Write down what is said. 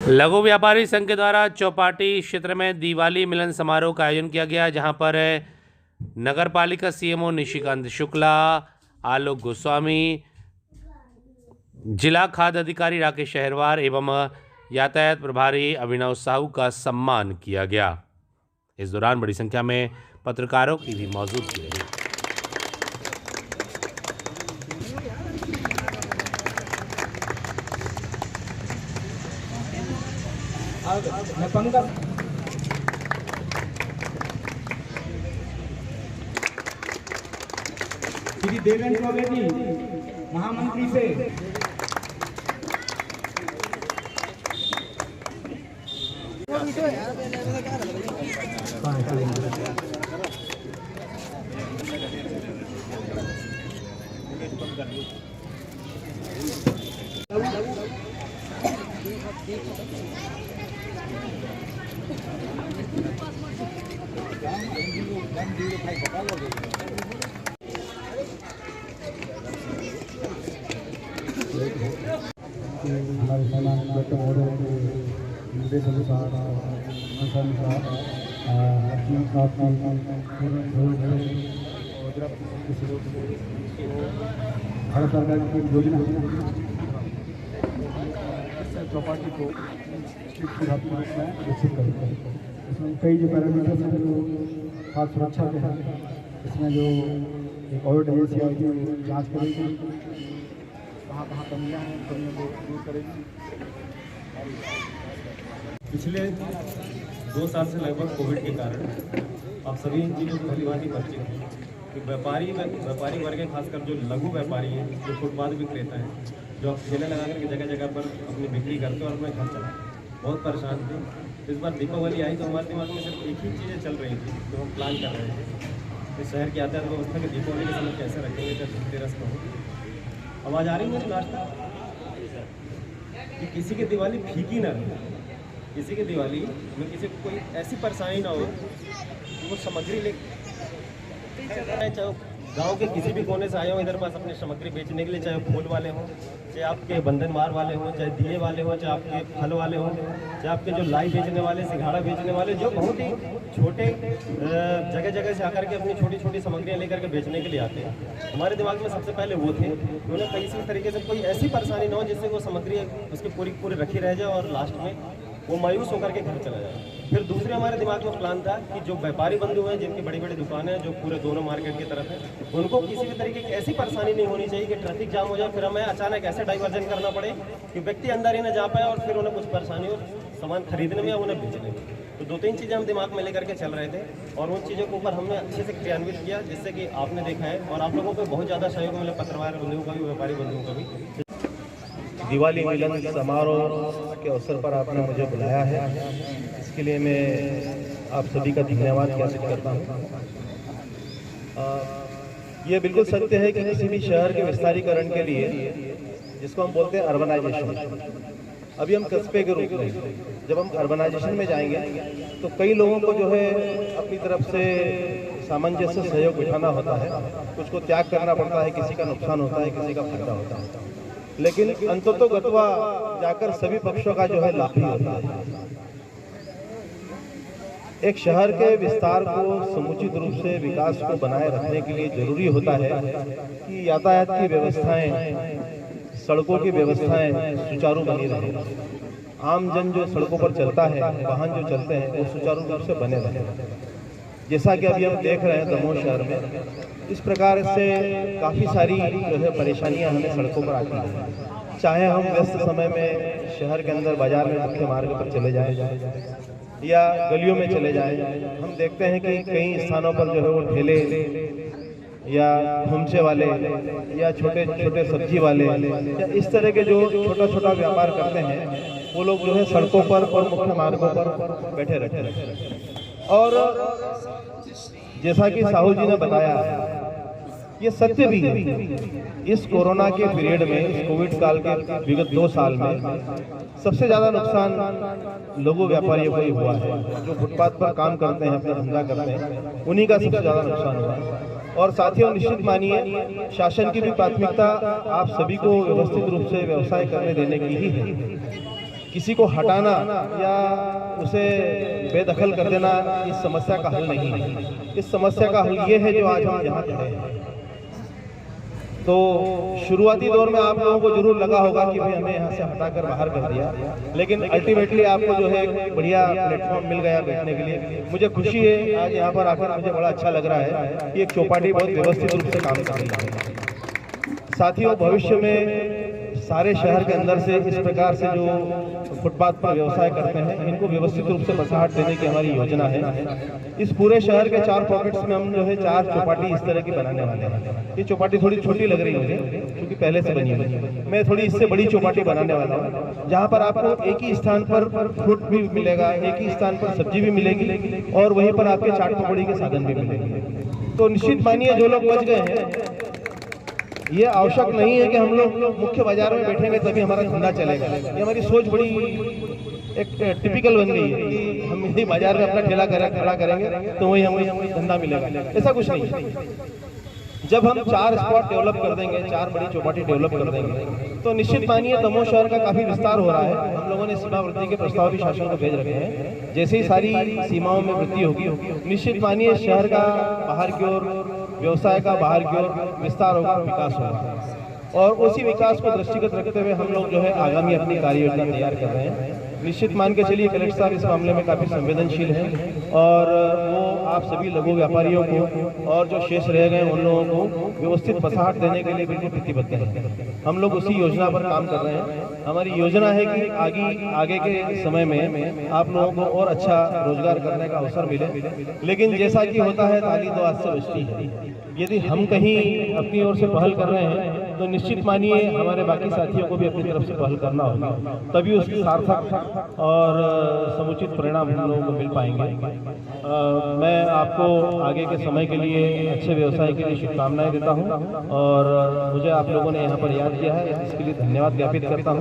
लघु व्यापारी संघ के द्वारा चौपाटी क्षेत्र में दिवाली मिलन समारोह का आयोजन किया गया, जहां पर नगर पालिका सीएमओ निशिकांत शुक्ला, आलोक गोस्वामी, जिला खाद्य अधिकारी राकेश शहरवार एवं यातायात प्रभारी अभिनव साहू का सम्मान किया गया। इस दौरान बड़ी संख्या में पत्रकारों की भी मौजूदगी रही। श्री देवेंद्र चौबे जी महामंत्री से हमारे सामान डॉक्टर महोदय निर्देश अनुसार भारत सरकार की योजना चौपाटी को विकसित करें। इसमें कई जो पैरामीटर्स हैं जो खास सुरक्षा के हैं, इसमें जो एक ऑडिट एजेंसी आएगी वो जाँच करेगी, कहाँ कमियाँ हैं, कमियों को दूर करेगी। पिछले 2 साल से लगभग कोविड के कारण आप सभी इन चीज़ों को भलीभांति परिचित हैं कि व्यापारी वर्ग है, खासकर जो लघु व्यापारी हैं, जो फुटपाथ विक्रेता हैं, जो आप ठेले लगा करके जगह जगह पर अपनी बिक्री करते और अपना घर चलाते, बहुत परेशान थे। इस बार दीपावली आई तो हमारे दिमाग में सिर्फ एक ही चीज़ें चल रही थी जो हम प्लान कर रहे थे, इस शहर की यातायात व्यवस्था की दीपावली के समय कैसे रखेंगे जब धनतेरस को हो। आवाज़ आ रही है लास्ट कि किसी की दिवाली फीकी ना रहे, किसी की दिवाली में किसी को कोई ऐसी परेशानी ना हो कि वो सामग्री ले, चाहे गांव के किसी भी कोने से आए हों इधर पास अपनी सामग्री बेचने के लिए, चाहे फूल वाले हों, चाहे आपके बंधनवार वाले हों, चाहे दिए वाले हों, चाहे आपके फल वाले हों, चाहे आपके जो लाई बेचने वाले, सिंघाड़ा बेचने वाले, जो बहुत ही छोटे जगह जगह से आकर के अपनी छोटी छोटी सामग्रियाँ लेकर के बेचने के लिए आते हैं। हमारे दिमाग में सबसे पहले वो थे, उन्हें किसी तरीके से कोई ऐसी परेशानी ना हो जिससे वो सामग्री उसकी पूरी रखी रह जाए और लास्ट में वो मायूस होकर के घर चला जाए। फिर दूसरे हमारे दिमाग में प्लान था कि जो व्यापारी बंधु हैं, जिनकी बड़ी बड़ी दुकानें हैं, जो पूरे दोनों मार्केट की तरफ है, उनको किसी भी तरीके की ऐसी परेशानी नहीं होनी चाहिए कि ट्रैफिक जाम हो जाए, फिर हमें अचानक ऐसे डाइवर्जन करना पड़े कि व्यक्ति अंदर ही न जा पाए और फिर उन्हें कुछ परेशानी हो सामान खरीदने में या उन्हें बेचने में। तो 2-3 चीज़ें हम दिमाग में लेकर के चल रहे थे और उन चीज़ों के ऊपर हमने अच्छे से क्रियान्वित किया, जिससे कि आपने देखा है और आप लोगों को बहुत ज़्यादा सहयोग मिला, पत्रकार बंधुओं का भी, व्यापारी बंधुओं का भी। दिवाली मिलन समारोह के अवसर पर आपने मुझे बुलाया है, इसके लिए मैं आप सभी का धन्यवाद ज्ञापित करता हूँ। ये बिल्कुल सत्य है कि किसी भी शहर के विस्तारीकरण के लिए, जिसको हम बोलते हैं अर्बनाइजेशन, अभी हम कस्बे के रूप में, जब हम अर्बनाइजेशन में जाएंगे तो कई लोगों को जो है अपनी तरफ से सामंजस्य सहयोग उठाना होता है, कुछ को त्याग करना पड़ता है, किसी का नुकसान होता है, किसी का फायदा होता है, लेकिन अंततोगत्वा जाकर सभी पक्षों का जो है लाभ ही होता है। एक शहर के विस्तार को समुचित रूप से विकास को बनाए रखने के लिए जरूरी होता है कि यातायात की व्यवस्थाएं, सड़कों की व्यवस्थाएं सुचारू बनी रहे, आम जन जो सड़कों पर चलता है, वाहन जो चलते हैं, वो सुचारू रूप से बने रहे। जैसा कि अभी हम देख रहे हैं दमोह शहर में, इस प्रकार से काफ़ी सारी जो है परेशानियां हमें सड़कों पर आती हैं। चाहे हम व्यस्त समय में शहर के अंदर बाजार में मुख्य मार्ग पर चले जाएं या गलियों में चले जाएं, हम देखते हैं कि कई स्थानों पर जो है वो ठेले या घुमसे वाले या छोटे छोटे सब्जी वाले या इस तरह के जो छोटा छोटा व्यापार करते हैं, वो लोग जो है सड़कों पर और मुख्य मार्गों पर बैठे रहते हैं। और जैसा कि साहू जी ने बताया, ये सत्य भी है। इस कोरोना के पीरियड में, इस कोविड काल के विगत 2 साल में सबसे ज़्यादा नुकसान लघु व्यापारियों को ही हुआ है। जो फुटपाथ पर काम करते हैं, अपना धंधा करते हैं, उन्हीं का सबसे ज़्यादा नुकसान हुआ है। और साथियों, निश्चित मानिए शासन की भी प्राथमिकता आप सभी को व्यवस्थित रूप से व्यवसाय करने देने की ही है किसी को हटाना या उसे बेदखल कर देना इस समस्या का हल नहीं है। इस समस्या का हल ये है जो आज हम यहाँ खड़े हैं। तो शुरुआती दौर में आप लोगों को जरूर लगा होगा कि भाई हमें यहाँ से हटाकर बाहर कर दिया, लेकिन अल्टीमेटली आपको जो है एक बढ़िया प्लेटफॉर्म मिल गया बैठने के लिए। मुझे खुशी है आज यहाँ पर आकर, मुझे बड़ा अच्छा लग रहा है कि एक चौपाटी बहुत व्यवस्थित रूप से काम कर रही है। साथियों, भविष्य में सारे शहर के अंदर से इस प्रकार से जो फुटपाथ पर व्यवसाय करते हैं, इनको व्यवस्थित रूप से बसाहट देने की हमारी योजना है। इस पूरे शहर के 4 पॉकेट्स में हम जो है 4 चौपाटी इस तरह की बनाने वाले हैं। ये चौपाटी थोड़ी छोटी लग रही है मुझे, क्योंकि पहले से बनी है। मैं थोड़ी इससे बड़ी चौपाटी बनाने वाला हूँ, जहाँ पर आपको एक ही स्थान पर फ्रूट भी मिलेगा, एक ही स्थान पर सब्जी भी मिलेगी और वहीं पर आपके चाट पकौड़ी के साधन भी मिलेंगे। तो निश्चित मानिए जो लोग बच गए हैं, ये आवश्यक नहीं है कि हम लोग मुख्य बाजार में बैठेंगे तभी हमारा धंधा चलेगा। ये हमारी सोच बड़ी एक टिपिकल बन गई है कि हम इसी बाजार में अपना ठेला खड़ा करेंगे तो वही हमें धंधा मिलेगा। ऐसा कुछ नहीं है। जब हम 4 स्पॉट डेवलप कर देंगे, 4 बड़ी चौपाटी डेवलप कर देंगे, तो निश्चित मानिए दमोह शहर का काफी विस्तार हो रहा है। हम लोगों ने सीमा वृद्धि के प्रस्ताव भी शासन को भेज रखे हैं। जैसे ही सारी सीमाओं में वृद्धि होगी, निश्चित मानिए शहर का बाहर की ओर, व्यवसाय का बाहर की ओर विस्तार होगा, विकास होगा। और उसी विकास को दृष्टिगत रखते हुए हम लोग जो है आगामी अपनी कार्य योजना तैयार कर रहे हैं। निश्चित मान के चलिए कलेक्टर साहब इस मामले में काफी संवेदनशील हैं और वो आप सभी लघु व्यापारियों को और जो शेष रह गए उन लोगों को व्यवस्थित बसाहट देने के लिए बिल्कुल प्रतिबद्ध हैं। हम लोग उसी योजना पर काम कर रहे हैं। हमारी योजना है कि आगे के समय में आप लोगों को और अच्छा रोजगार करने का अवसर मिले। लेकिन जैसा कि होता है, ताली तो आज से बजती है। यदि हम कहीं अपनी ओर से पहल कर रहे हैं तो निश्चित मानिए हमारे बाकी साथियों को भी अपनी तरफ से पहल करना होगा, तभी उसकी सार्थक और समुचित परिणाम हम लोगों को मिल पाएंगे। मैं आपको आगे के समय के लिए अच्छे व्यवसाय के लिए शुभकामनाएं देता हूं और मुझे आप लोगों ने यहाँ पर याद किया है, इसके लिए धन्यवाद ज्ञापित करता हूं।